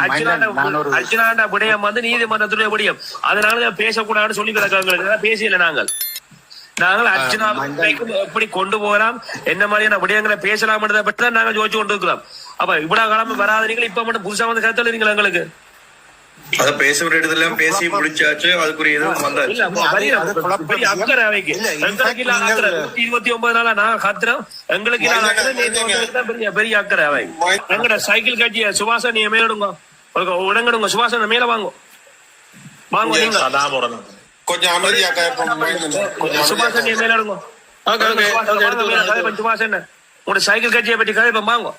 அர்ச்சனாண்ட விடயம் வந்து நீதிமன்றத்துடைய விடயம். அதனால பேசக்கூடாதுன்னு சொல்லி கிடக்காங்க. பேசல நாங்கள் அர்ச்சனா எப்படி கொண்டு போகலாம், என்ன மாதிரியான விடயங்களை பேசலாம் பற்றி தான் நாங்க யோசிச்சு கொண்டு இருக்கிறோம். அப்ப இவ்வளவு காலம் வராதீங்க, இப்ப மட்டும் புதுசா வந்து கருத்தீங்களா எங்களுக்கு? அத பேசுற இடத்துல பேசி முடிச்சாச்சு. அதுக்குரிய அக்கறை அவைக்கு எங்களுக்கு 29 நாளா நான் கத்துறோம். எங்களுக்கு பெரிய அக்கறை அவை. எங்கட சைக்கிள் கட்சிய சுபாசன் நீங்க மேலிடுங்க, உடங்கிடுங்க. சுபாசன் மேல வாங்கும் வாங்க, நீங்க கொஞ்சம் அமைதியாக சுபாசன் நீங்க மேல எடுங்க. சுபாசன் உங்களோட சைக்கிள் கட்சியை பற்றி கதைப்போம் வாங்க.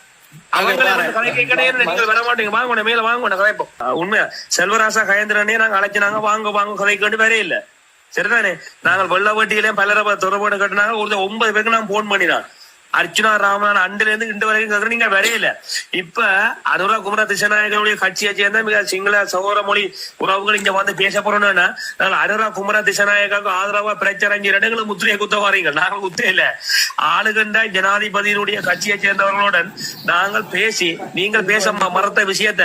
உண்மையா செல்வராசா கயந்திரனே நாங்க அழைச்சினாங்க, வாங்க வாங்க கதைக்கு வேற இல்ல. சரிதானே? நாங்கள் வெள்ள வட்டியிலையும் பலரை தொடர்பு கட்டினாங்க. ஒரு 9 பேருக்கு நான் போன் பண்ணினான். அர்ச்சுனா ராமன் அண்டுல இருந்து இன்று வரைக்கும் நீங்க வரையில. இப்ப அனுரா குமர திசநாயகனுடைய கட்சியை சேர்ந்த மிக சிங்கள சகோதர மொழி உறவுகள் இங்க வந்து பேச போறோம்னா, நாங்கள் அனுரா குமர திசநாயகாவுக்கு ஆதரவா பிரச்சாரம் 5 இடங்களை முத்திரையை குத்த வாரீங்க. நாங்கள் குத்த இல்ல. ஆளுகண்ட ஜனாதிபதியினுடைய கட்சியை சேர்ந்தவர்களுடன் நாங்கள் பேசி, நீங்கள் பேச மறுத்த விஷயத்த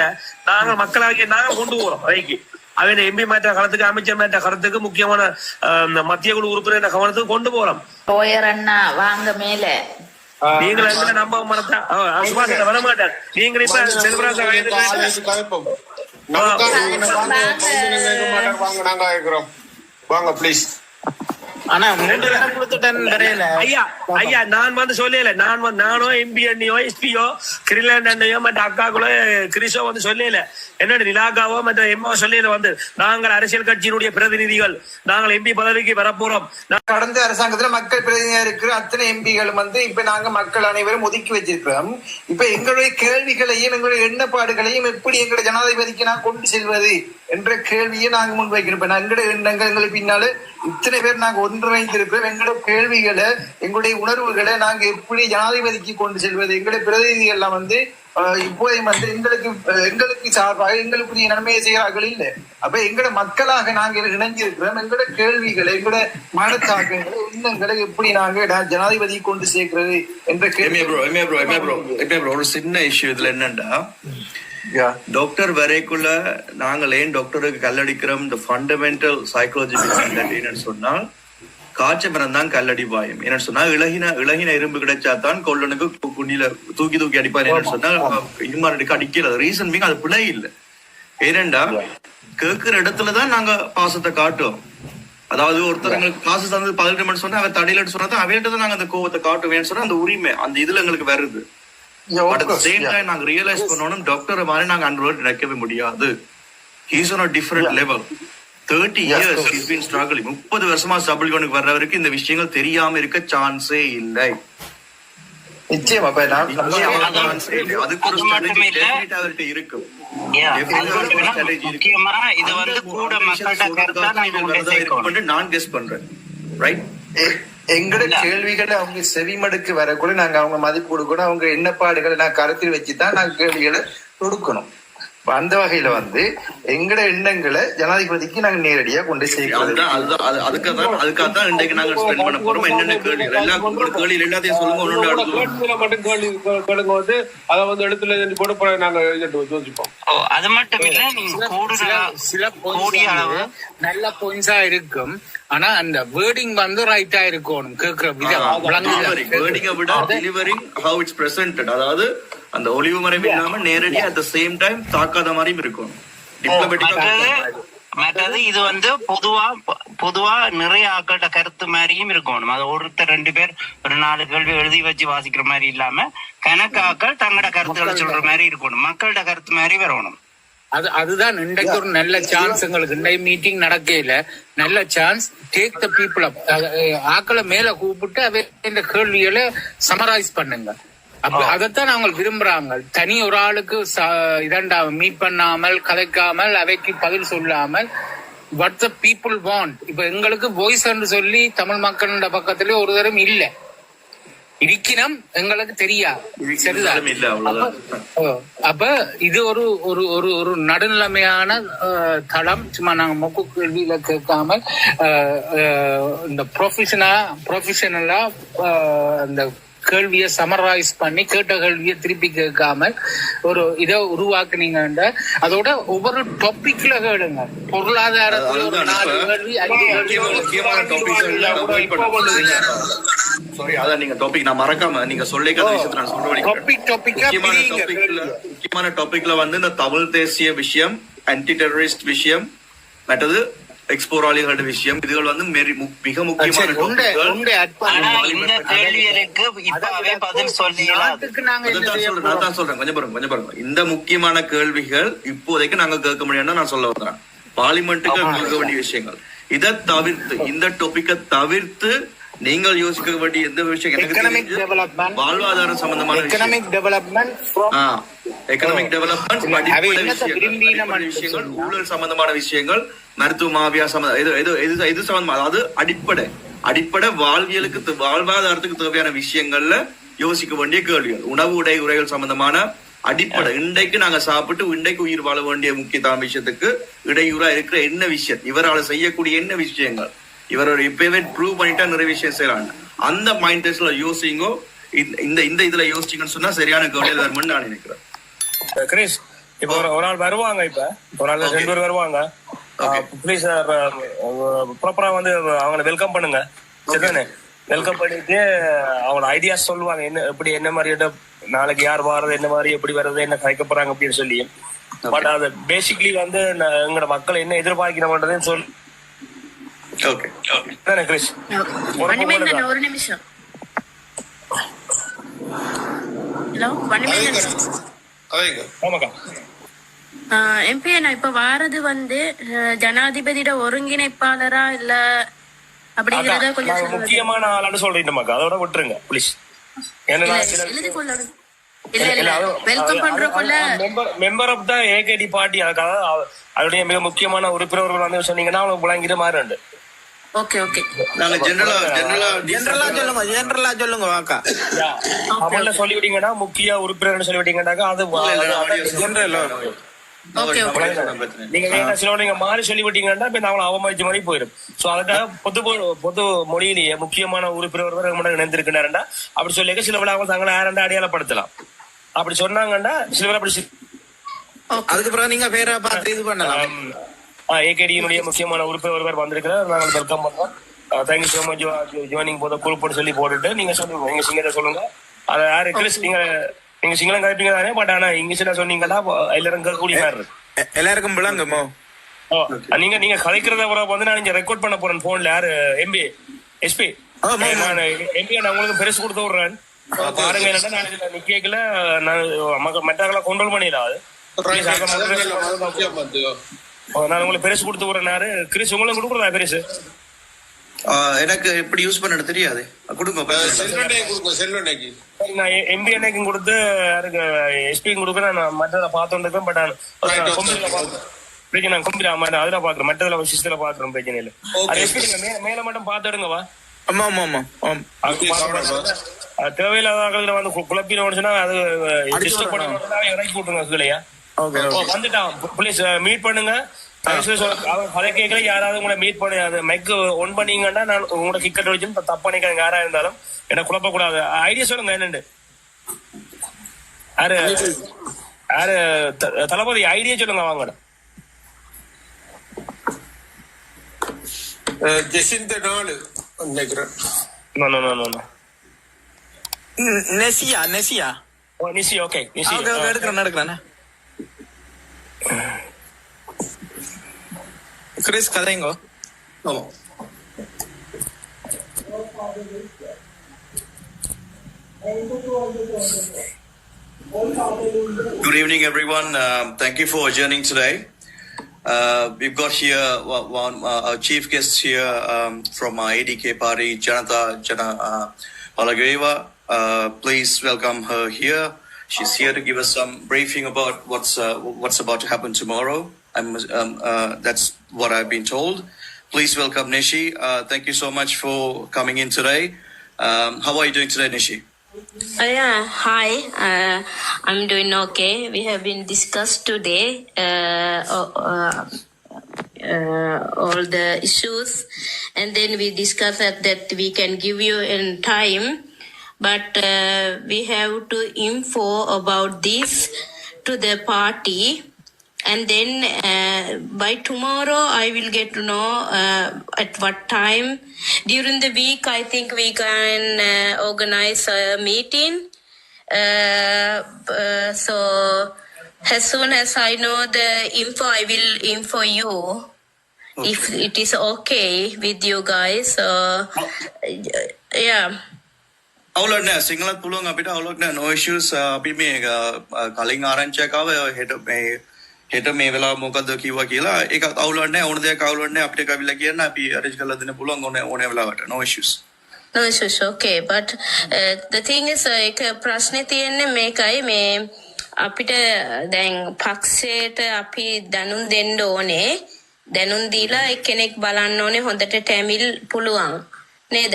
நாங்கள் மக்களாகிய நாங்கள் கொண்டு போறோம். அவைக்கு அவன் எம்பி மாற்ற காலத்துக்கு, அமைச்சர் மாற்ற கருத்துக்கு, முக்கியமான மத்திய குழு உறுப்பினர் கவனத்துக்கு கொண்டு போறோம். வாங்க மேல நீங்க நம்ப மறந்தா வர மாட்டார். நீங்க இப்ப செல்வராஜா வாங்க பிளீஸ். ஐயா நான் வந்து சொல்லல. நானோ எம்பி அண்ணியோ எஸ்பியோ கிரிலாண்ட் அண்ணையோ மற்ற அக்காக்களோ கிரிஷோ வந்து சொல்லல. என்னோட நிலாக்காவோ மற்ற எம்ஓ சொல்லல. வந்து நாங்கள் அரசியல் கட்சியினுடைய பிரதிநிதிகள், நாங்கள் எம்பி பதவிக்கு வரப்போறோம். கடந்த அரசாங்கத்துல மக்கள் பிரதிநிதியா இருக்கிற அத்தனை எம்பிகளும் வந்து இப்ப நாங்க மக்கள் அனைவரும் ஒதுக்கி வச்சிருக்கிறோம். இப்ப எங்களுடைய கேள்விகளையும் எங்களுடைய எண்ணப்பாடுகளையும் எப்படி எங்களுடைய ஜனாதிபதிக்கு நான் கொண்டு செல்வது என்ற கேள்வியை நாங்க முன்வைக்கிறோம். எங்களுடைய எண்ணங்கள் எங்களுக்கு பின்னால இத்தனை பேர் நாங்க ஒன்றிணைந்திருக்கிறோம். எங்களுடைய கேள்விகளை, எங்களுடைய உணர்வுகளை நாங்க எப்படி ஜனாதிபதிக்கு கொண்டு செல்வது, எங்களுடைய பிரதிநிதிகள் எல்லாம் வந்து இப்போதையும் வந்து எங்களுக்கு சார்பாக எங்களுக்குரிய நன்மையை செய்கிறார்கள் இல்லை. அப்ப எங்களோட மக்களாக நாங்கள் இணைஞ்சிருக்கிறோம். எங்களோட கேள்விகளை, எங்களோட மனத்தாக்கங்களை, எண்ணங்களை எப்படி நாங்க ஜனாதிபதியை கொண்டு சேர்க்கிறது என்ற கேள்வி. ஒரு சின்ன இஷ்யூ இதுல என்னன்னா, டாக்டர் வரைக்குள்ள நாங்கள் ஏன் டாக்டருக்கு கல்லடிக்கிறோம், இந்த ஃபண்டமெண்டல் சைக்காலஜி சொன்னால் காய்ச்ச மரம் தான் கல்லடி பாயம். என்ன சொன்னா இளகின இரும்பு கிடைச்சாதான் கொள்ளனுக்கு குண்டில தூக்கி அடிப்பாரு. என்ன சொன்னா இருமாரடிக்கு அடிக்கிறது ரீசன் மீங்க அது பிழை இல்லை. ஏனெண்டா கேட்கிற இடத்துலதான் நாங்க பாசத்தை காட்டுவோம். அதாவது ஒருத்தருக்கு காசு தந்தது 18 மணி சொன்னா அவன் தடையில சொன்னா அவன்கிட்ட நாங்க அந்த கோவத்தை காட்டுவேன்னு சொன்னா அந்த உரிமை அந்த இதுல எங்களுக்கு வருது. நாங்க ரியலைஸ் பண்ணணும் டாக்டர் மாதிரி நாங்க அன்ரோட் நினைக்கவே முடியாது. He's on a different level. 30 years he's been struggling. 30 வருஷமா சபல்கனுக்கு வர்றவருக்கு இந்த விஷயங்கள் தெரியாம இருக்க சான்ஸே இல்லை. நிச்சயமா அதுக்கு ஒரு ஸ்ட்ராட்டஜி டெஃபினட்டா அவர்கிட்ட இருக்கும். முக்கியமா இது வந்து கூட மக்கள்கிட்ட நான் கெஸ் பண்றேன். ரைட்? எங்களோட கேள்விகளை அவங்க செவிமடுக்கு வரக்கூட நாங்க அவங்க மதிப்பு கொடுக்கணும். அவங்க எண்ணப்பாடுகளை நான் கருத்தில் வச்சுதான் நாங்க கேள்விகளை கொடுக்கணும். அந்த வகையில வந்து எங்கட எண்ணங்களை ஜனாதிபதிக்கு நாங்க நேரடியா கொண்டு சேர்க்கிறோம். அதுக்காகத்தான் இன்றைக்கு நாங்க ஸ்பெண்ட் பண்ண போறோம். என்னென்ன கேள்வி கேள்வி எல்லாத்தையும் சொல்லுங்க. மட்டும் கேள்வி கேளுங்க வந்து அதை வந்து இடத்துல போட நாங்க யோசிப்போம். அது மட்டும் இல்ல, சில நல்ல பாயிண்ட்ஸா இருக்கும். ஆனா அந்த வேர்டிங் வந்து ரைட்டா இருக்கணும். கேட்கிற வேர்டிங்கை விட டெலிவரிங் ஹவ் இட்ஸ் பிரசன்டட், அதாவது அந்த ஒளிவு மறைவு இல்லாம நேரடியா அட் தி சேம் டைம் தாக்காத மாதிரியும் இருக்கும். மற்றது இது வந்து பொதுவா நிறைய ஆக்கள்கிட்ட கருத்து மாதிரியும் இருக்கணும். அது ஒருத்தர் 2 பேர் ஒரு 4 கேள்வி எழுதி வச்சு வாசிக்கிற மாதிரி இல்லாம கணக்காக்கள் தங்களோட கருத்துக்களை சொல்ற மாதிரி இருக்கணும். மக்கள்கிட்ட கருத்து மாதிரி வரணும். அதுதான் இன்றைக்கு ஒரு நல்ல சான்ஸ். எங்களுக்கு இன்றைய மீட்டிங் நடக்கையில நல்ல சான்ஸ். டேக் த பீப்புள் அப். ஆக்களை மேல கூப்பிட்டு அவை இந்த கேள்விகளை சமரைஸ் பண்ணுங்க. அப்ப அதைத்தான் அவங்க விரும்புறாங்க. தனி ஒரு ஆளுக்கு மீட் பண்ணாமல் கதைக்காமல் அவைக்கு பதில் சொல்லாமல் what the people want. இப்ப எங்களுக்கு வாய்ஸ் என்று சொல்லி தமிழ் மக்களோட பக்கத்துல ஒரு தரம் இல்ல இருக்கணும், எங்களுக்கு தெரியாது. அப்ப இது ஒரு ஒரு ஒரு ஒரு நடுநிலைமையான தளம். சும்மா நாங்க மொக்கு கேள்வியில கேட்காமல் இந்த ப்ரொஃபஷனலா இந்த கேள்வியை சமரைஸ் பண்ணி கேட்ட கேள்வியை திருப்பி கேட்காமல் ஒரு இதை உருவாக்குனீங்க. அதோட ஒவ்வொரு டாபிக்ல கேளுங்க. பொருளாதாரத்துல ஒரு 4 கேள்வி 5 சாரி, அதான் நீங்க டாபிக் நான் மறக்காம நீங்க சொல்லிக்க விஷயத்தை நான் சொல்றேன். முக்கியமான டாபிக்ல வந்து இந்த தமிழ் தேசிய விஷயம், ஆன்டி டெரரிஸ்ட் விஷயம், மற்றது எக்ஸ்போராளிகளோட விஷயம், இதுகள் வந்து மிக முக்கியமான இந்த கேள்விகளுக்கு இப்பவே பதில் சொல்லலாம். நான் சொல்றேன், கொஞ்சம் பாருங்க. இந்த முக்கியமான கேள்விகள் இப்போதைக்கு நாங்க கேட்க முடியும்னா நான் சொல்ல வந்தேன். பார்லிமெண்ட்டுக்கு கேட்க வேண்டிய விஷயங்கள் இதை தவிர்த்து, இந்த டாபிக்கை தவிர்த்து நீங்கள் யோசிக்க வேண்டிய எந்த விஷயம் எனக்கு வாழ்வாதாரம் சம்பந்தமான எக்கனாமிக் டெவலப்மெண்ட், விஷயங்கள், ஊழல் சம்பந்தமான விஷயங்கள், மருத்துவ மாவியா இது சம்பந்தமா, அதாவது அடிப்படை வாழ்வாதாரத்துக்கு தேவையான விஷயங்கள்ல யோசிக்க வேண்டிய கேள்விகள், உணவு உடை உரைகள் சம்பந்தமான அடிப்படை. இன்றைக்கு நாங்க சாப்பிட்டு இன்றைக்கு உயிர் வாழ வேண்டிய முக்கியமான விஷயத்துக்கு இடையூறா இருக்கிற என்ன விஷயம், இவரால் செய்யக்கூடிய என்ன விஷயங்கள், இவரோட இப்பவே ப்ரூவ் பண்ணிட்டா நிறைய விஷயம் செய்யறாங்க. அந்த மைண்ட் டெஸ்ட்ல யோசிங்கோ, இந்த இதுல யோசிச்சிங்கன்னு சொன்னா சரியான கவலையில வரும்னு நான் நினைக்கிறேன். கிரீஷ், இப்ப ஒரு ஆள் வருவாங்க, இப்ப ஒரு ஆள் 2 பேர் வருவாங்க. ப்ளீஸ் ப்ராப்பரா வந்து அவங்களை வெல்கம் பண்ணுங்க. சரிதானே? வெல்கம் பண்ணிட்டு அவங்களோட ஐடியாஸ் சொல்லுவாங்க, என்ன எப்படி என்ன மாதிரி நாளைக்கு யார் வர்றது, என்ன மாதிரி எப்படி வர்றது, என்ன கலைக்க போறாங்க அப்படின்னு சொல்லி. பட் அது பேசிக்லி வந்து எங்களோட மக்கள் என்ன எதிர்பார்க்கிறோம்ன்றதையும் சொல்லி. ஓகே கிரீஷ், ஒரு நிமிஷம். ஹலோ, ஆமாக்கா. எம்பி நான் இப்ப வாரது வந்து ஜனாதிபதியோட ஒருங்கிணைப்பாளரா இல்ல அப்படிங்கறத கொஞ்சம் முக்கியமான ஆளான்னு சொல்லிட்டோமாக்கா, அதோட விட்டுருங்க ப்ளீஸ். எழுதி கொள்ளணும். வெல்கம் பண்றதுக்குள்ள member of the AKD party, அதுக்காக அதோடைய மிக முக்கியமான உறுப்பினர்கள் வந்து சொன்னீங்கன்னா அவங்க புலங்கிட்டு மாறுண்டு. ஓகே ஓகே, நாங்க ஜெனரலா சொல்லுங்க வாக்கா. அவங்கள சொல்லிவிட்டீங்கன்னா முக்கிய உறுப்பினர்னு சொல்லிவிட்டீங்கன்னாக்கா அது ஜெனரல். நீங்க சில நீங்க மாறி சொல்லிவிட்டீங்கன்னா அவங்களை அவமதிச்ச மாதிரி போயிடும். சோ அதுக்காக பொது மொழியிலேயே முக்கியமான உறுப்பினர் இணைந்திருக்கிறாருண்டா அப்படி சொல்லிக்க சில பேர் அவங்க தங்களை யாரண்டா அடையாளப்படுத்தலாம். அப்படி சொன்னாங்கன்னா சில பேர் அப்படி அதுக்கு பிறகு நீங்க பேரை பார்த்து இது பண்ணலாம். ஏகேடியினுடைய முக்கியமான உறுப்பினர் ஒருவர் வந்திருக்கிறார், நாங்கள் வெல்கம் பண்றோம். தேங்க்யூ சோ மச் ஜாயினிங் போத குரூப் சொல்லி போட்டுட்டு நீங்க சொல்லுங்க, நீங்க சிங்கத்தை சொல்லுங்க. அதை யாரு கிறிஸ், நீங்க சிங்களம் கழிப்பீங்க தானே, பட் ஆனா இங்கிலீஷ்ல சொன்னீங்கன்னா எல்லாரும் கூடிய மாதிரி இருக்கு, எல்லாருக்கும் விளங்குமோ. நீங்க கலைக்கிறத வந்து நான் இங்க ரெக்கார்ட் பண்ண போறேன் போன்ல. யாரு எம்பி எஸ்பி, நான் எம்பி நான் உங்களுக்கு பெருசு கொடுத்து விடுறேன் பாருங்க. என்னன்னா நான் இதுல நிக்கல, நான் மற்றவர்களை கண்ட்ரோல் பண்ணிடாது. நான் உங்களுக்கு பெருசு கொடுத்து விடுறேன். கிறிஸ் உங்களுக்கு கொடுக்குறதா பெருசு? எனக்கு எப்படி யூஸ் பண்ண தெரியாது, கொடுங்க. நான் எம்பி அன்னைக்கும் கொடுத்து எஸ்பியும் கொடுக்குறேன். நான் மற்றதை பார்த்துட்டு இருக்கேன், பட் பிரச்சனை கம்பில அதுல பாக்குறேன், மற்றதுல சிஸ்டத்துல பாக்குறேன், பிரச்சனை இல்லை. அது எஸ்பி நீங்க மேல மட்டும் பாத்துடுங்கவா. ஆமா ஆமா ஆமா, தேவையில்லாத வந்து குழப்பினோன்னு சொன்னா அது டிஸ்டர்ப் பண்ண இறக்கி விட்டுருங்க கீழையா. வந்துட்டான், பிளீஸ் மீட் பண்ணுங்க. அதை கேட்கல, யாராவது உங்களை மீட் பண்ணி அது மைக் ஒன் பண்ணீங்கன்னா நான் உங்களோட கிக்கெட் வச்சு தப்பு பண்ணிக்கிறேன். யாரா இருந்தாலும் என்ன குழப்ப கூடாது. ஐடியா சொல்லுங்க என்னண்டு. யாரு தளபதி ஐடியா சொல்லுங்க வாங்க. ஜெசிந்த நாள் நினைக்கிறேன். நெசியா நெசியா நிசி. ஓகே நிசி எடுக்கிறேன். Chris கதைங்கோ. Good evening, everyone. Thank you for joining today. We've got here our chief guest here from ADK party, Jana Palageva. Please welcome her here. She's here to give us some briefing about what's about to happen tomorrow. That's what I've been told. Please welcome Nishi. Thank you so much for coming in today. How are you doing today, Nishi? Yeah, hi. I'm doing okay. We have been discussed today all the issues, and then we discussed that we can give you in time but we have to info about this to the party, and then by tomorrow I will get to know at what time. During the week I think we can organize a meeting. So as soon as I know the info, I will info you. Okay. If it is okay with you guys. Yeah. අවුලක් නෑ සිංහලත් පුළුවන් අපිට අවුලක් නෑ no issues අපි මේ කලින් ආරංචියක් ආව හෙට මේ වෙලාව මොකද්ද කිව්වා කියලා ඒකත් අවුලක් නෑ ඕන දෙයක් අවුලක් නෑ අපිට කවිලා කියන්න අපි arrange කරලා දෙන්න පුළුවන් ඕන වෙලාවට no issues. No issues, okay. But the thing is එක ප්‍රශ්නේ තියෙන්නේ මේකයි මේ අපිට දැන් පක්ෂයට අපි දැනුම් දෙන්න ඕනේ. දැනුම් දීලා එක්කෙනෙක් බලන්න ඕනේ හොඳට ටැමිල් පුළුවන්. නේද?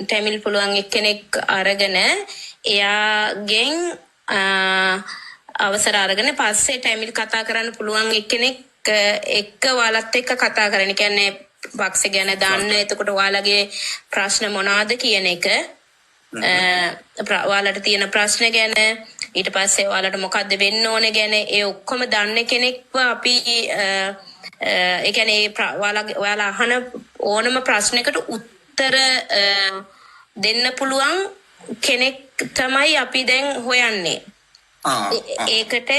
ටැමිල් පුළුවන් එක්කෙනෙක් අරගෙන එයාගෙන් අවසර අරගෙන පස්සේ ටැමිල් කතා කරන්න පුළුවන් එක්කෙනෙක් එක්ක ඔයාලත් එක්ක කතා කරන්න. කියන්නේ පක්ෂ ගැන දාන්න. එතකොට ඔයාලගේ ප්‍රශ්න මොනවාද කියන එක ඔයාලට තියෙන ප්‍රශ්න ගැන ඊට පස්සේ ඔයාලට මොකද්ද වෙන්න ඕනේ ගැන ඒ ඔක්කොම දන්න කෙනෙක්ව අපි ඒ කියන්නේ ඔයාලා අහන ඕනම ප්‍රශ්නයකට උත්තර දෙන්න පුළුවන් කෙනෙක් තමයි අපි දැන් හොයන්නේ. ඒකට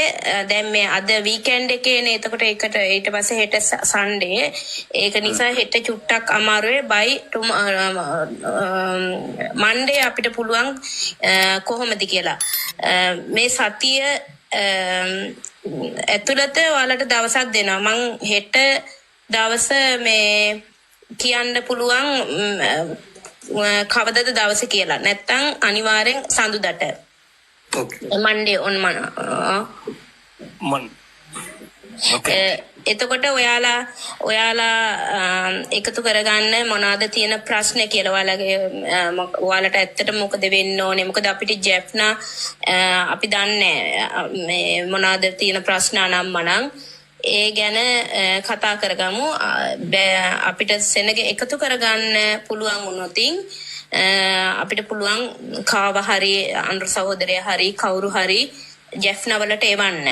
දැන් මේ අද වීකෙන්ඩ් එකේනේ. එතකොට ඒකට ඊට පස්සේ හෙට සන්ඩේ. ඒක නිසා හෙට චුට්ටක් අමාරුයි. බයි මන්ඩේ අපිට පුළුවන් කොහොමද කියලා. මේ සතිය ඇතුළත ඔයාලට දවසක් දෙනවා. මං හෙට දවස මේ කියන්න පුළුවන් කවදද දවස කියලා. නැත්තම් අනිවාර්යෙන් සඳුදාට. Okay. Monday on එතකොට ඔයාලා එකතු කරගන්න මොනවාද තියෙන ප්‍රශ්න කියලා. ඔයාලට ඇත්තට මොකද වෙන්න ඕනේ? මොකද අපිට ජෙෆ්නා අපි දන්නේ මේ මොනවාද තියෙන ප්‍රශ්න අනම්මනම් ඒ ගැන කතා කරගමු. අපිට සෙනග එකතු කරගන්න පුළුවන් වුණොතින් අපිට පුළුවන් කාව හරි අනුර සහෝදරයා හරි කවුරු හරි ජෙෆ්නා වලට එවන්න.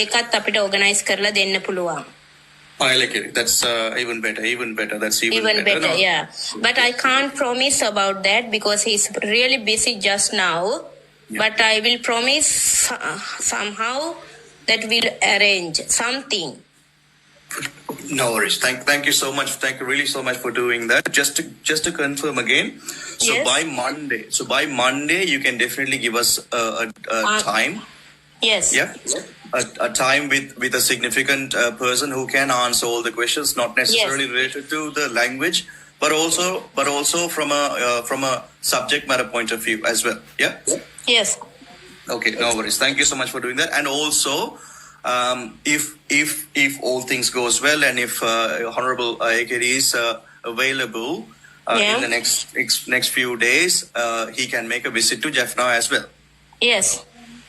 ඒකත් අපිට ඕගනයිස් කරලා දෙන්න පුළුවන්. I like it. That's even better. That's even better. No? Yeah. But I can't promise about that because he's really busy just now. Yeah. But I will promise somehow that we'll arrange something. No worries. Thank you so much. Thank you really so much for doing that. Just to confirm again. So yes. by Monday, you can definitely give us a time. Yes. Yeah. A time with a significant person who can answer all the questions, not necessarily related to the language, but also from a subject matter point of view as well. Yeah. Yes. Okay. No worries. Thank you so much for doing that. And also, if all things goes well and if Honorable Ekeri is available in the next few days, he can make a visit to Jaffna as well. Yes.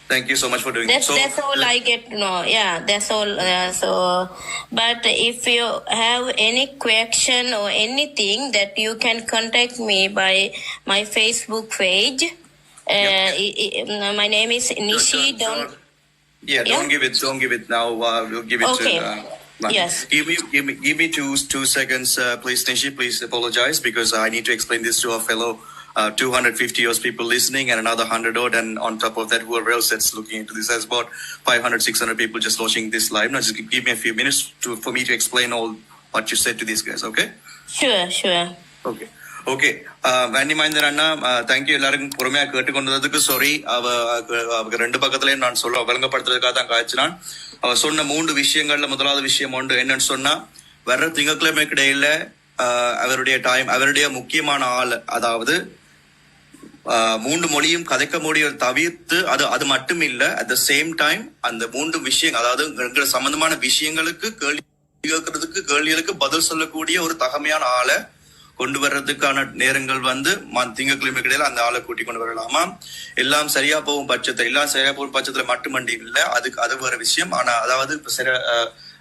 Thank you so much for doing that. That's all I get to know. Yeah, that's all. But if you have any question or anything, that you can contact me by my Facebook page. My name is Nishi. Don't give it now. We'll give it to. Yes. Give me 2 seconds, please, Nishi. Please apologize because I need to explain this to our fellow 250 years people listening and another 100 odd, and on top of that, whoever else that's looking into this. There's about 500-600 people just watching this live. Now, just give me a few minutes for me to explain all what you said to these guys. Okay? Sure. Okay. Vanny Mahindan Anna, thank you. எல்லாரும் பொறுமையா கேட்டுக்கொண்டதுக்கு sorry. அவங்க ரெண்டு பக்கத்துலயும் நான் சொல்ல வழங்கப்படுத்துறதுக்காக தான் காய்ச்சினான். அவ சொன்ன 3 விஷயங்கள்ல முதலாவது விஷயம் ஒன்று என்னன்னு சொன்னா, வர்ற திங்கட்கிழமைக்கு இடையில அவருடைய முக்கியமான ஆள், அதாவது 3 மொழியும் கதைக்க முடியும் தவிர்த்து அது மட்டும் இல்ல, அட் த சேம் டைம் அந்த 3 விஷயம், அதாவது சம்பந்தமான விஷயங்களுக்கு கேள்விகளுக்கு பதில் சொல்லக்கூடிய ஒரு தகமையான ஆளை கொண்டு வர்றதுக்கான நேரங்கள் திங்கட்கிழமை இடையில அந்த ஆளை கூட்டி கொண்டு வரலாமா. எல்லாம் சரியா போகும் பட்சத்துல மட்டுமண்டி இல்ல, அது வேற விஷயம். ஆனா அதாவது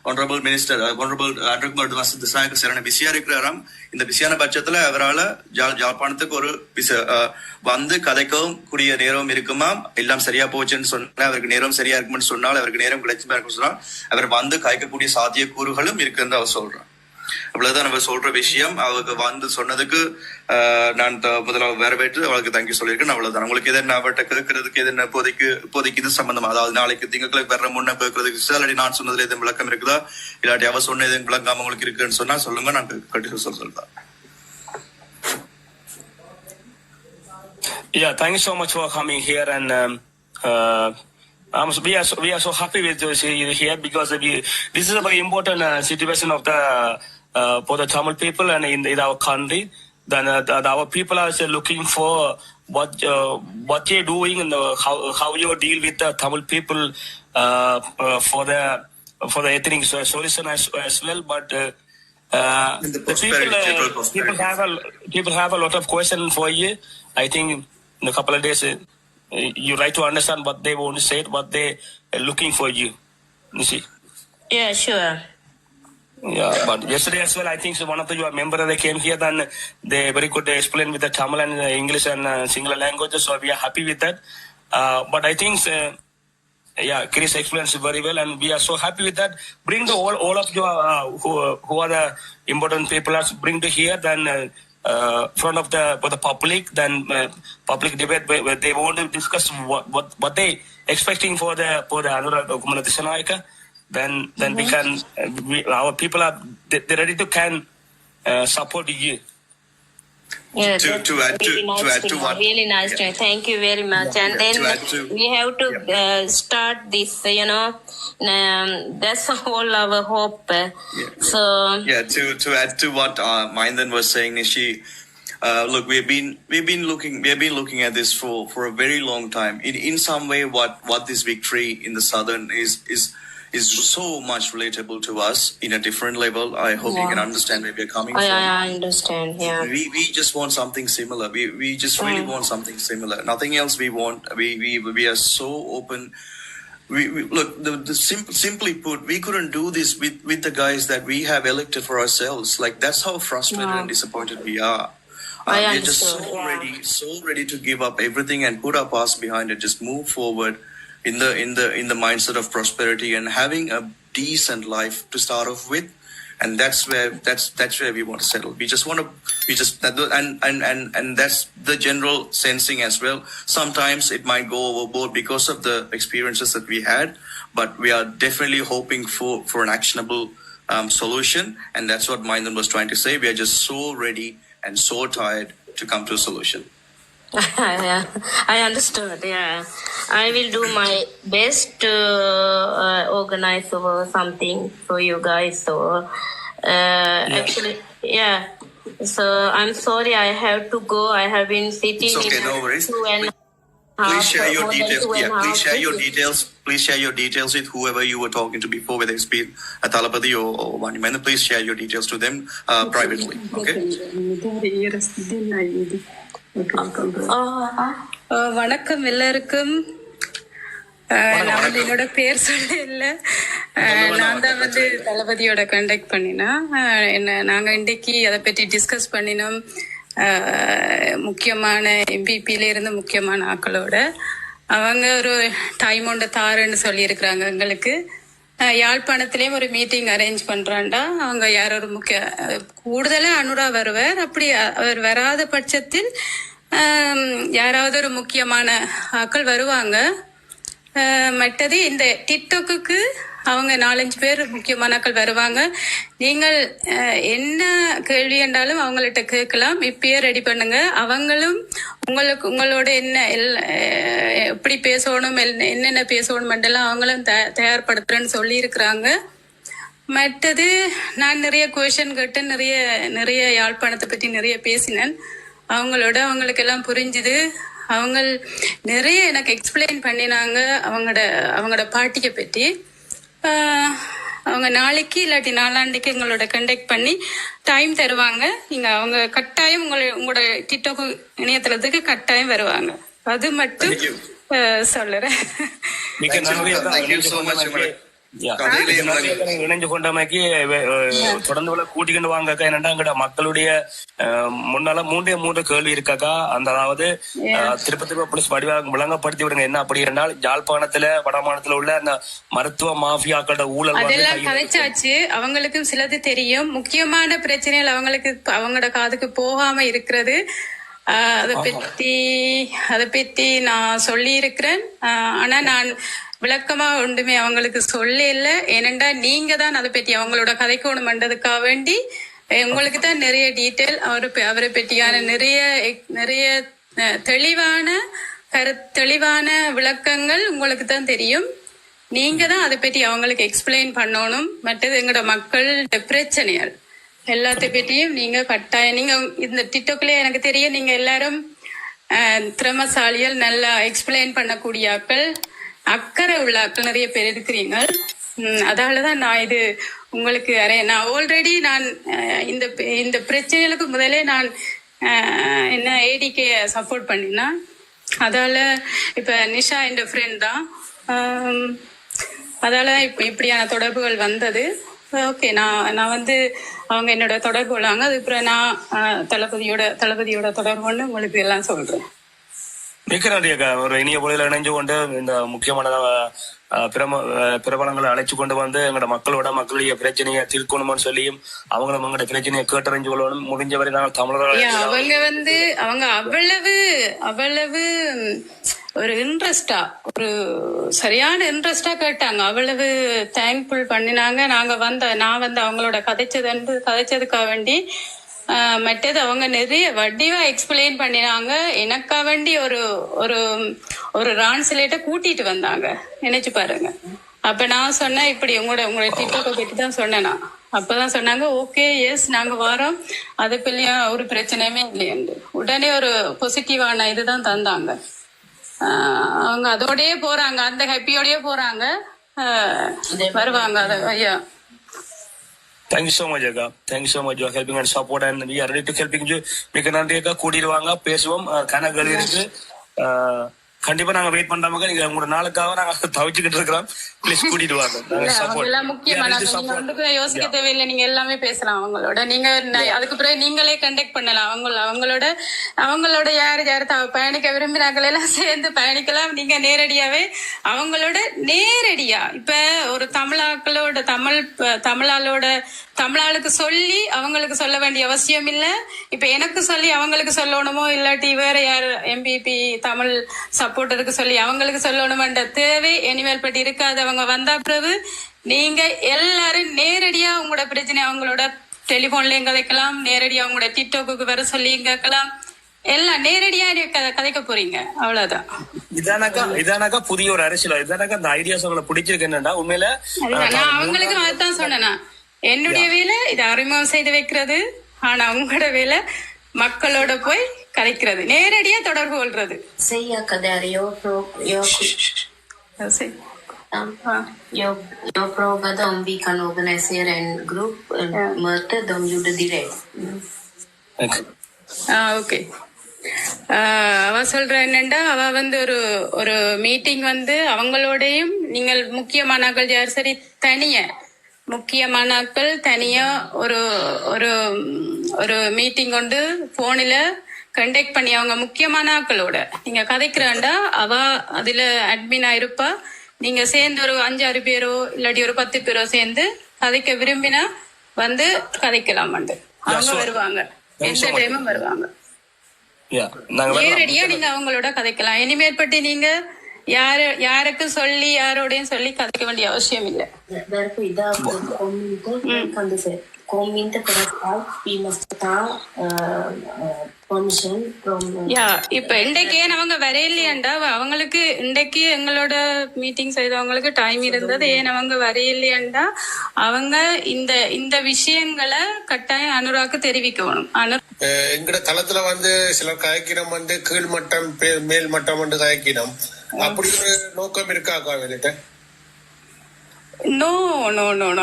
honorable minister, honorable Andrikumaru Disayaka Sarana பிஸியா இருக்கிறாராம். இந்த பிஸியான பட்சத்துல அவரால் ஜாழ்ப்பாணத்துக்கு ஒரு வந்து கதைக்கவும் கூடிய நேரம் இருக்குமா, எல்லாம் சரியா போச்சுன்னு சொன்னா அவருக்கு நேரம் சரியா இருக்கும்னு சொன்னால், அவருக்கு நேரம் கிடைச்சுமா இருக்குன்னு சொன்னால் அவர் வந்து கதைக்கக்கூடிய சாத்திய கூறுகளும் இருக்குன்னு அவர் சொல்றான். அவ்வளவுதான் நம்ம சொல்ற விஷயம். அவருக்கு வந்து சொன்னதுக்கு நான் முதல்ல வரவேற்று அவளுக்கு தேங்க்யூ சொல்லியிருக்கேன். அவ்வளவுதான். உங்களுக்கு எதனா அவர்கிட்ட கேட்கறதுக்கு எதனா இப்போதைக்கு இது சம்பந்தமா, அதாவது நாளைக்கு திங்கட்கிழமை வர்ற முன்ன கேட்கறதுக்கு இல்லாட்டி நான் சொன்னதுல எதுவும் விளக்கம் இருக்குதா, இல்லாட்டி அவ சொன்ன எதுவும் விளங்காம உங்களுக்கு இருக்குன்னு சொன்னா சொல்லுங்க, நான் கட்டி சொல்றேன். Yeah, thank you so much for coming here, and we are so happy with you here because this is a very important situation of the for the Tamil people and in our country. Then our people are still looking for what you're doing and how you deal with the Tamil people for the ethnic solution as well. But the people have a lot of questions for you. I think in a couple of days you try to understand what they want to say, what they are looking for you. You see? Yeah, sure. Yeah, but yesterday as well, I think one of your members they came here, then they very good explain with the Tamil and English and singular languages, so we are happy with that. But I think, Chris explains very well, and we are so happy with that. Bring all of your who are the important people, bring to here, then front of the public, then public debate where they want to discuss what they expecting for the Anurag Kumalatishanayaka. Then we can our people are they're ready to support you. Yeah, To add to what, really nice. Yeah. Thank you very much. And then we have to start this. That's all our hope. So to add to what Mahindan was saying, Nishi, look, we've been looking at this for a very long time. In some way, what this victory in the southern is so much relatable to us in a different level. I hope you can understand where we're coming from. I understand. Yeah. We just want something similar. We just really want something similar. Nothing else we want. We are so open. We look, simply put, we couldn't do this with the guys that we have elected for ourselves. Like, that's how frustrated and disappointed we are. We're just so ready to give up everything and put our past behind it. Just move forward in the mindset of prosperity and having a decent life to start off with. And that's where we want to settle. And that's the general sensing as well. Sometimes it might go overboard because of the experiences that we had, but we are definitely hoping for an actionable solution. And that's what Mahindan was trying to say. We are just so ready and so tired to come to a solution. Yeah, I understood. Yeah, I will do my best to organize something for you guys. So actually, yeah. So I'm sorry, I have to go. I have been sitting. It's okay, no worries. Please share your details. Please share your details. Please share your details with whoever you were talking to before, whether it's been Thalapathy or Maniman. Please share your details to them privately. Okay. வணக்கம் எல்லாருக்கும். நான் வந்து என்னோட பேர் சொல்ல இல்லை, நான் தான் வந்து தளபதியோட கண்டக்ட் பண்ணினா. நாங்க இன்றைக்கு அதை பற்றி டிஸ்கஸ் பண்ணினோம். முக்கியமான எம்பிபியில இருந்து முக்கியமான ஆக்களோட அவங்க ஒரு டைம் ஒன்று தாருன்னு சொல்லியிருக்கிறாங்க எங்களுக்கு. யாழ்ப்பாணத்திலேயும் ஒரு மீட்டிங் அரேஞ்ச் பண்றாண்டா. அவங்க யார் ஒரு கூடுதலா அனுரா வருவார். அப்படி அவர் வராத பட்சத்தில் யாராவது ஒரு முக்கியமான ஆக்கள் வருவாங்க. மற்றது இந்த டிக்டாக்கு அவங்க 4-5 பேர் முக்கியமான ஆக்கள் வருவாங்க. நீங்கள் என்ன கேள்வி என்றாலும் அவங்கள்ட்ட கேட்கலாம். இப்பயே ரெடி பண்ணுங்க. அவங்களும் உங்களோட என்ன எப்படி பேசணும், என்னென்ன பேசணும் எல்லாம் அவங்களும் தயார்படுத்துறேன்னு சொல்லி இருக்கிறாங்க. மற்றது நான் நிறைய கொஸ்டின் கேட்டேன், நிறைய யாழ்ப்பாணத்தை பற்றி நிறைய பேசினேன். அவங்களுக்கு எல்லாம் புரிஞ்சுது. அவங்க நிறைய எனக்கு எக்ஸ்பிளைன் பண்ணினாங்க அவங்களோட பாட்டியை பற்றி. அவங்க நாளைக்கு இல்லாட்டி நாளாண்டிக்கு எங்களோட கண்டக்ட் பண்ணி டைம் தருவாங்க. நீங்க அவங்க கட்டாயம் உங்களோட டிக்டாக் இணையதளத்துக்கு கட்டாயம் வருவாங்க. அது மட்டும் சொல்லுறேன். இணைஞ்சு கொண்டமைக்கு தொடர்ந்து கூட்டிக்கிட்டு வாங்க. என்னண்டா மக்களுடைய முன்னால மூன்று கேள்வி இருக்காக்கா. அந்த அதாவது திருப்ப போலீஸ் வடிவாக விளங்கப்படுத்தி விடுங்க. என்ன அப்படி என்றால் யாழ்ப்பாணத்துல வடமாநிலத்துல உள்ள அந்த மருத்துவ மாஃபியாக்களோட ஊழல் அதெல்லாம் கதைச்சாச்சு. அவங்களுக்கும் சிலது தெரியும். முக்கியமான பிரச்சனைகள் அவங்களுக்கு அவங்களோட காதுக்கு போகாம இருக்கிறது. அதை பத்தி நான் சொல்லி இருக்கிறேன். ஆனா நான் விளக்கமா ஒன்றுமே அவங்களுக்கு சொல்ல இல்லை. ஏனென்றா நீங்க தான் அதை பற்றி அவங்களோட கதைக்கோணம் பண்றதுக்காக வேண்டி உங்களுக்கு தான் நிறைய டீட்டெயில் அவரை பற்றியான நிறைய தெளிவான விளக்கங்கள் உங்களுக்கு தான் தெரியும். நீங்க தான் அதை பற்றி அவங்களுக்கு எக்ஸ்பிளைன் பண்ணணும். மற்றது எங்களோட மக்கள் பிரச்சனைகள் எல்லாத்தை பற்றியும் நீங்க கட்டாயம் நீங்க இந்த டிக்டாக்லயே எனக்கு தெரியும் நீங்க எல்லாரும் திறமசாலிகள், நல்லா எக்ஸ்பிளைன் பண்ணக்கூடிய ஆக்கள், அக்கறை உள்ள ஆக்கள் நிறைய பேர் இருக்கிறீங்க. அதாலதான் நான் இது உங்களுக்கு நான் ஆல்ரெடி நான் இந்த பிரச்சனைகளுக்கு முதலே நான் என்ன ஏடிகே சப்போர்ட் பண்ணினா. அதால இப்ப நிஷா என்ற ஃப்ரெண்ட் தான். அதால இப்படியான தொடர்புகள் வந்தது. ஓகே, நான் அவங்க என்னோட தொடர்பு கொள்ளாங்க. அதுக்கப்புறம் நான் தளபதியோட தொடர்புன்னு உங்களுக்கு எல்லாம் சொல்றேன். மிக்க நன்றிக்கா. ஒரு இனிய பொழுதில் இணைஞ்சு கொண்டு இந்த முக்கியமான பிரபலங்களை அழைச்சு கொண்டு வந்து எங்களோட மக்களுடைய பிரச்சனையை தீர்க்கணும்னு சொல்லியும் அவங்களும் அவங்களோட பிரச்சனையை கேட்டறிஞ்சு கொள்ளணும். முடிஞ்சவரை நாங்கள் தமிழர்கள் அவங்க அவ்வளவு ஒரு இன்ட்ரெஸ்டா, ஒரு சரியான இன்ட்ரெஸ்டா கேட்டாங்க. அவ்வளவு தேங்க்ஃபுல் பண்ணினாங்க. நான் அவங்களோட கதைச்சதுக்காக வேண்டி. மற்றது அவங்க நிறைய வடிவா எக்ஸ்பிளைன் பண்ணினாங்க. எனக்கா வேண்டி ஒரு ரான்சிலேட்ட கூட்டிட்டு வந்தாங்க. நினைச்சு பாருங்க. அப்ப நான் சொன்னேன் இப்படி உங்களோட டிக்டாக்கை பத்தி தான் சொன்னேன். அப்பதான் சொன்னாங்க ஓகே எஸ் நாங்க வரோம், அது பிள்ளையா ஒரு பிரச்சனையுமே இல்லையண்டு உடனே ஒரு பாசிட்டிவான இதுதான் தந்தாங்க. அவங்க அதோடயே போறாங்க, அந்த ஹாப்பியோடயே போறாங்க, வருவாங்க. ஐயா, thank you so much Akka. Thank you so much. You are helping and support and we are ready to helping you. மிக்க நன்றி அக்கா. கூட்டிடுவாங்க, பேசுவோம். கணக்கு இருக்கு. கண்டிப்பா நாங்க வெயிட் பண்றோம். நீங்க உங்களோட நாளுக்காக நாங்க தவிச்சுக்கிட்டு இருக்கிறோம். பிளீஸ் கூட்டிட்டு வாங்க. யோசிக்க தேவையில்லை, நீங்க எல்லாமே பேசலாம் அவங்களோட. நீங்க அதுக்கு பிறகு நீங்களே கண்டக்ட் பண்ணலாம். அவங்களோட யார் பயணிக்க விரும்பினார்கள் எல்லாம் சேர்ந்து பயணிக்கலாம். நீங்க நேரடியாவே அவங்களோட இப்ப ஒரு தமிழாளுக்கு சொல்லி அவங்களுக்கு சொல்ல வேண்டிய அவசியம் இல்ல. இப்ப எனக்கு சொல்லி அவங்களுக்கு சொல்லணுமோ இல்லாட்டி வேற யார் எம்பிபி தமிழ் சப்போர்ட்டருக்கு சொல்லி அவங்களுக்கு சொல்லணும்ன்ற தேவை இனிமேல் பற்றி இருக்காது. அவங்க வந்தா பிறகு நீங்க எல்லாரும் நேரடியா உங்களோட பிரச்சனை அவங்களோட டெலிபோன்லயும் கதைக்கலாம், நேரடியா உங்களோட டிக்டாக்கு வர சொல்லி கேட்கலாம். எல்லாம் நேரடியா கதைக்க போறீங்க. அவ்வளவுதான். இதானாக்கா புதிய ஒரு அரசியல். இதானாக்கா அந்த ஐடியாஸ் உங்களுக்கு பிடிச்சிருக்கு. என்னன்னா உண்மையில நான் அவங்களுக்கு அதுதான் சொன்னேன்னா, என்னுடைய வேலை இதை அறிமுகம் செய்து வைக்கிறது. ஆனா உங்களோட வேலை மக்களோட போய் கதைக்கிறது, நேரடியா தொடர்பு கொள்றது. Jag frågade om vi kan organisera en grupp, möte, de gjorde direkt. Okay. அவ சொல்ற என்னண்டா, அவ ஒரு மீட்டிங் அவங்களோடையும் நீங்கள் முக்கியமானாக்கள் யார் சரி முக்கியமானாக்கள் தனியா ஒரு மீட்டிங் கொண்டு போன்ல கண்டக்ட் பண்ணி அவங்க முக்கியமான ஆக்களோட நீங்க கதைக்கிறாண்டா அவ அதுல அட்மினா இருப்பா. நீங்க சேர்ந்து ஒரு 5-6 பேரோ இல்லாட்டி ஒரு 10 பேரோ சேர்ந்து கதைக்க விரும்பினா கதைக்கலாம். அவங்க வருவாங்க, எந்த டைமும் வருவாங்க. நேரடியா நீங்க அவங்களோட கதைக்கலாம். இனிமேற்பட்டு நீங்க யாருக்கும் சொல்லி யாரோடையும் சொல்லி கதைக்க வேண்டிய அவசியம் இல்லை. இப்ப இன்றைக்கு அவங்க வரையில்லையாண்டா, அவங்களுக்கு இன்றைக்கு எங்களோட மீட்டிங் செய்தவங்களுக்கு டைம் இருந்தது. ஏன் அவங்க வரையில்லையாண்டா, அவங்க இந்த விஷயங்களை கட்டாயம் அனுராக்கு தெரிவிக்கணும். எங்கட தளத்துல சிலர் கயக்கினம் கீழ் மட்டம் மேல் மட்டம் கயக்கினம், அப்படி ஒரு நோக்கம் இருக்காக்கா வெளியிட்ட? நோ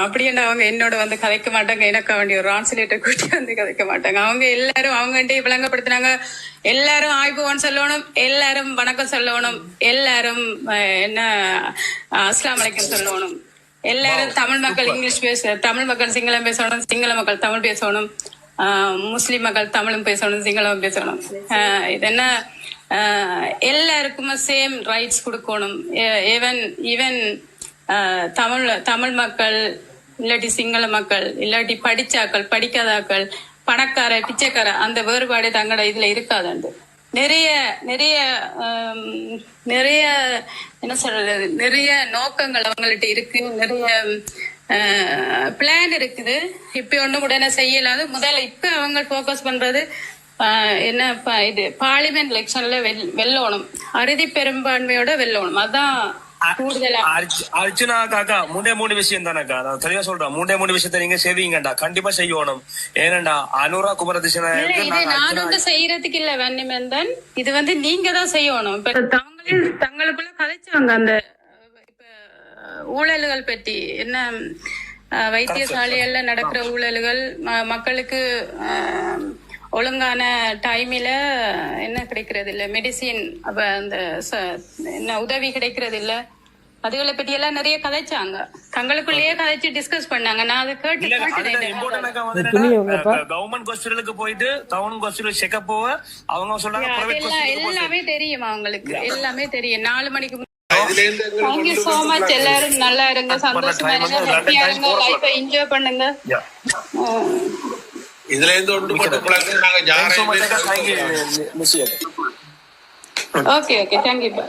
அப்படி என்ன அவங்க என்னோட கதைக்க மாட்டாங்க. எனக்கு வேண்டிய ஒரு டிரான்ஸ்லேட்டர் கூட்டி கதைக்க மாட்டாங்க. அவங்க எல்லாரும் அவங்க விளங்கப்படுத்தினாங்க. எல்லாரும் ஆய்வுவான்னு சொல்லணும், எல்லாரும் வணக்கம் சொல்லணும், எல்லாரும் என்ன அஸ்லாம் வலைக்கும் சொல்லணும். எல்லாரும் தமிழ் மக்கள் இங்கிலீஷ் தமிழ் மக்கள் சிங்களம் பேசணும், சிங்கள மக்கள் தமிழ் பேசணும், முஸ்லிம் மக்கள் தமிழும் பேசணும், சிங்களமும் பேசணும். இது என்ன எல்லாருக்குமே சேம் ரைட்ஸ் கொடுக்கணும். ஈவன் தமிழ் மக்கள் இல்லாட்டி சிங்கள மக்கள் இல்லாட்டி படிச்சாக்கள் படிக்காதாக்கள் பணக்கார பிச்சைக்கார அந்த வேறுபாடு தங்களோட இதுல இருக்காது. நிறைய நிறைய நிறைய என்ன சொல்றது, நிறைய நோக்கங்கள் அவங்கள்ட்ட இருக்கு, நிறைய பிளான் இருக்குது. இப்ப ஒண்ணும் உடனே செய்யலாது. முதல்ல இப்ப அவங்க போக்கஸ் பண்றது என்ன, இது பார்லிமெண்ட் எலெக்ஷன்ல வெல்லணும், அறுதி பெரும்பான்மையோட வெல்லணும். அதான் அர்ச்சனா காக்கா மூணு விஷயம் தானக்கா, நான் தெளிவா சொல்றேன். மூணு விஷயத்த நீங்க செய்வீங்கடா, கண்டிப்பா செய்யணும். ஏனண்டா அனுரா குமரதிசன நான் வந்து செய்யறதுக்கு இல்ல வன்னிமேந்தன், இது நீங்க தான் செய்யணும். இப்ப தங்களுக்குள்ள கதைச்சாங்க அந்த இப்ப ஊழல்கள் பற்றி, என்ன வைத்தியசாலைகள்ல நடக்கிற ஊழல்கள், மக்களுக்கு ஒழுங்கான டைமில என்ன கிடைக்கிறது இல்ல, மெடிசின் அப்ப அந்த என்ன உதவி கிடைக்கிறது இல்ல, அதுகளை பத்தி எல்லாம் நிறைய கதைச்சாங்க. தங்களுக்குள்ளேயே கதைச்சு டிஸ்கஸ் பண்ணாங்க. நான் அதை கேட்டு கவர்மெண்ட் ஹாஸ்பிட்டலுக்கு போயிட்டு கவர்மெண்ட் ஹாஸ்பிட்டல் செக்அப் போக அவங்க சொல்றாங்க எல்லாமே தெரியும், அவங்களுக்கு எல்லாமே தெரியும். 4 மணிக்கு தேங்க்யூ சோ மச். எல்லாரும் நல்லா இருங்க, சந்தோஷமா இருங்க, ஹாப்பியா இருங்க, லைஃபை என்ஜாய் பண்ணுங்க. இதுல இருந்து ஒன்று ஓகே ஓகே தேங்க்யூ.